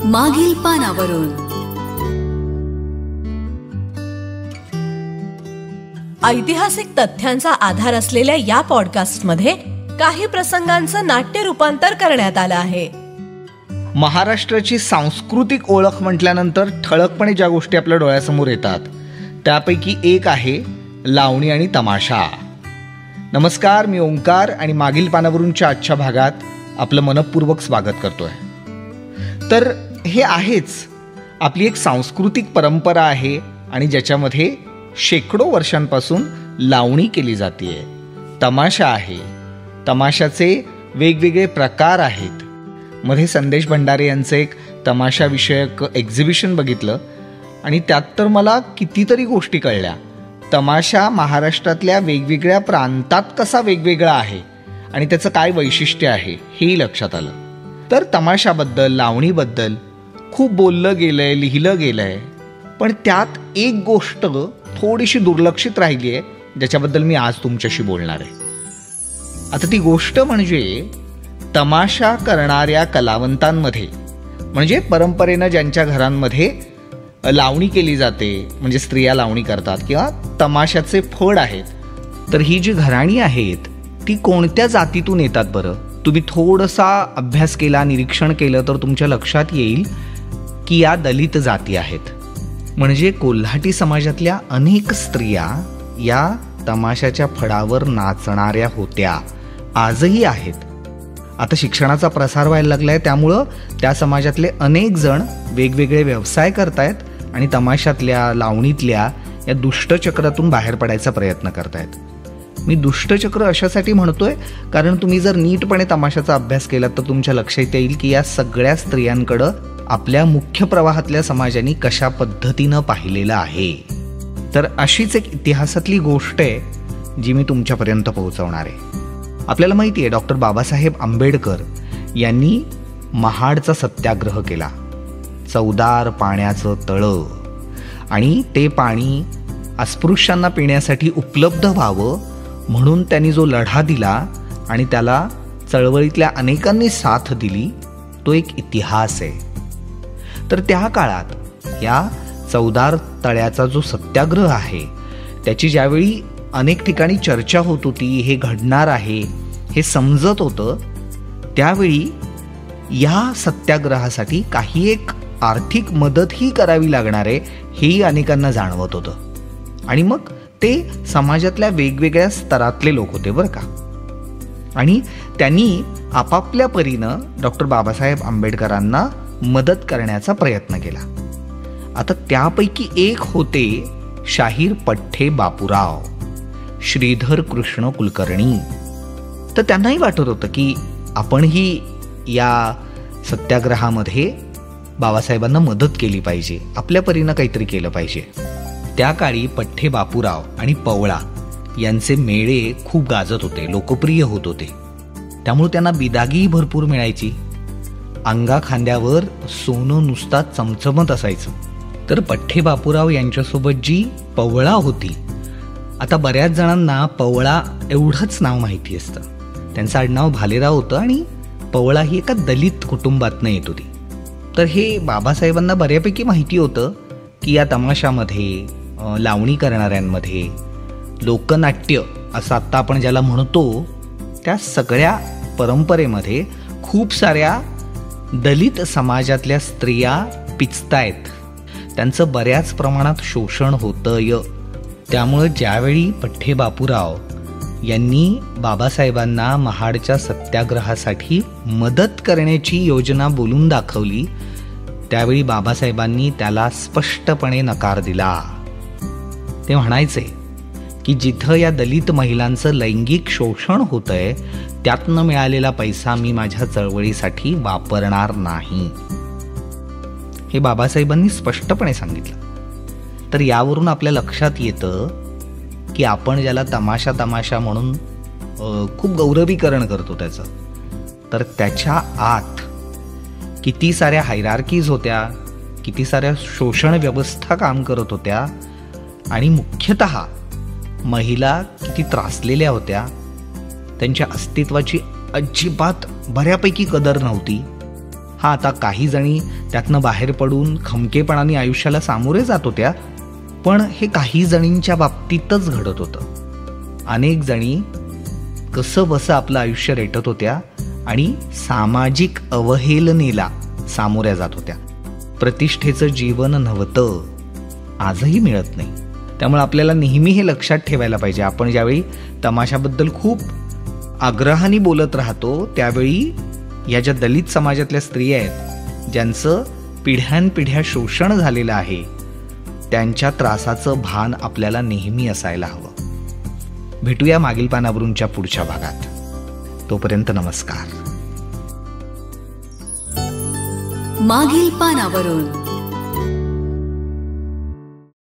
मागील पानावरून. ऐतिहासिक तथ्यांचा आधार असलेल्या या पॉडकास्टमध्ये काही प्रसंगांचं नाट्य रूपांतर करण्यात आलं आहे. महाराष्ट्राची सांस्कृतिक ओळख म्हटल्यानंतर ठळकपणे ज्या गोष्टी आपल्या डोळ्यासमोर येतात त्यापैकी एक आहे लावणी आणि तमाशा. नमस्कार, मी ओंकार आणि मागील पानावरूनच्या आजच्या भागात आपलं मनपूर्वक स्वागत करतोय. तर हे आहेच, आपली एक सांस्कृतिक परंपरा आहे आणि ज्याच्यामध्ये शेकडो वर्षांपासून लावणी केली जाते. तमाशा आहे, तमाशाचे वेगवेगळे प्रकार आहेत. मध्ये संदेश भंडारे यांचं एक तमाशाविषयक एक्झिबिशन बघितलं आणि त्यात तर मला कितीतरी गोष्टी कळल्या. तमाशा महाराष्ट्रातल्या वेगवेगळ्या प्रांतात कसा वेगवेगळा आहे आणि त्याचं काय वैशिष्ट्य आहे हेही लक्षात आलं. तर तमाशाबद्दल, लावणीबद्दल खूप बोललं गेलंय, लिहिलं गेलंय, पण त्यात एक गोष्ट थोडीशी दुर्लक्षित राहिली आहे, ज्याच्याबद्दल मी आज तुमच्याशी बोलणार आहे. आता ती गोष्ट म्हणजे तमाशा करणाऱ्या कलावंतांमध्ये, म्हणजे परंपरेनं ज्यांच्या घरांमध्ये लावणी केली जाते, म्हणजे स्त्रिया लावणी करतात किंवा तमाशाचे फड आहेत, तर ही जी घराणी आहेत ती कोणत्या जातीतून येतात बरं? तुम्ही थोडासा अभ्यास केला, निरीक्षण केलं तर तुमच्या लक्षात येईल की या दलित जाती आहेत. म्हणजे कोल्हाटी समाजातल्या अनेक स्त्रिया या तमाशाच्या फडावर नाचणाऱ्या होत्या, आजही आहेत. आता शिक्षणाचा प्रसार व्हायला लागलाय, त्यामुळं त्या समाजातले अनेक जण वेगवेगळे व्यवसाय करतायत आणि तमाशातल्या, लावणीतल्या या दुष्टचक्रातून बाहेर पडायचा प्रयत्न करतायत. मी दुष्टचक्र अशासाठी म्हणतोय कारण तुम्ही जर नीटपणे तमाशाचा अभ्यास केला तर तुमच्या लक्षात येईल की या सगळ्या स्त्रियांकडं आपल्या मुख्य प्रवाहातल्या समाजाने कशा पद्धतीनं पाहिलेलं आहे. तर अशीच एक इतिहासातली गोष्ट आहे जी मी तुमच्यापर्यंत पोहोचवणार आहे. आपल्याला माहिती आहे, डॉक्टर बाबासाहेब आंबेडकर यांनी महाडचा सत्याग्रह केला. चवदार पाण्याचं तळं आणि ते पाणी अस्पृश्यांना पिण्यासाठी उपलब्ध व्हावं म्हणून त्यांनी जो लढा दिला आणि त्याला चळवळीतल्या अनेकांनी साथ दिली, तो एक इतिहास आहे. तर त्या काळात या चवदार तळ्याचा जो सत्याग्रह आहे त्याची ज्यावेळी अनेक ठिकाणी चर्चा होत होती, हे घडणार आहे हे समजत होतं, त्यावेळी या सत्याग्रहासाठी काही एक आर्थिक मदतही करावी लागणार आहे हेही अनेकांना जाणवत होतं. आणि मग ते समाजातल्या वेगवेगळ्या स्तरातले लोक होते बरं का. आणि त्यांनी आपापल्या परीनं डॉक्टर बाबासाहेब आंबेडकरांना मदत करण्याचा प्रयत्न केला. आता त्यापैकी एक होते शाहीर पठ्ठे बापूराव, श्रीधर कृष्ण कुलकर्णी. तर त्यांनाही वाटत होतं की आपणही या सत्याग्रहामध्ये बाबासाहेबांना मदत केली पाहिजे, आपल्या परीनं काहीतरी केलं पाहिजे. त्या काळी पठ्ठे बापूराव आणि पवळा यांचे मेळे खूप गाजत होते, लोकप्रिय होत होते. त्यामुळे त्यांना बिदागीही भरपूर मिळायची. अंगा खांद्यावर सोनं नुसता चमचमत असायचं. तर पठ्ठे बापूराव यांच्यासोबत जी पवळा होती, आता बऱ्याच जणांना पवळा एवढंच नाव माहिती असतं. त्यांचं आडनाव भालेराव होतं आणि पवळा ही एका दलित कुटुंबातनं येत होती. तर हे बाबासाहेबांना बऱ्यापैकी माहिती होतं की या तमाशामध्ये, लावणी करणाऱ्यांमध्ये, लोकनाट्य असं आत्ता आपण ज्याला म्हणतो, त्या सगळ्या परंपरेमध्ये खूप साऱ्या दलित समाजातल्या स्त्रिया पिचतायत, त्यांचं बऱ्याच प्रमाणात शोषण होतंय. त्यामुळं ज्यावेळी पठ्ठे बापूराव यांनी बाबासाहेबांना महाडच्या सत्याग्रहासाठी मदत करण्याची योजना बोलून दाखवली, त्यावेळी बाबासाहेबांनी त्याला स्पष्टपणे नकार दिला. ते म्हणायचे की जिथं या दलित महिलांचं लैंगिक शोषण होतंय त्यातनं मिळालेला पैसा मी माझ्या चळवळीसाठी वापरणार नाही, हे बाबासाहेबांनी स्पष्टपणे सांगितलं. तर यावरून आपल्या लक्षात येतं की आपण ज्याला तमाशा म्हणून खूप गौरवीकरण करतो त्याचं, तर त्याच्या आत किती साऱ्या हायरार्कीज होत्या, किती साऱ्या शोषण व्यवस्था काम करत होत्या आणि मुख्यतः महिला किती त्रासलेल्या होत्या, त्यांच्या अस्तित्वाची अजिबात बऱ्यापैकी कदर नव्हती. आता काही जणी त्यातनं बाहेर पडून खमकेपणाने आयुष्याला सामोरे जात होत्या, पण हे काही जणींच्या बाबतीतच घडत होतं. अनेक जणी कसं बसं आपलं आयुष्य रेटत होत्या आणि सामाजिक अवहेलनेला सामोऱ्या जात होत्या. प्रतिष्ठेचं जीवन नव्हतं, आजही मिळत नाही. त्यामुळे आपल्याला नेहमी हे लक्षात ठेवायला पाहिजे. आपण ज्यावेळी तमाशाबद्दल खूप आग्रहाने बोलत राहतो, त्यावेळी या ज्या दलित समाजातल्या स्त्रिया आहेत, ज्यांचं पिढ्यानपिढ्या शोषण झालेलं आहे, त्यांच्या त्रासाचं भान आपल्याला नेहमी असायला हवं. भेटूया मागील पानावरूनच्या पुढच्या भागात. तोपर्यंत नमस्कार. मागील पानावरून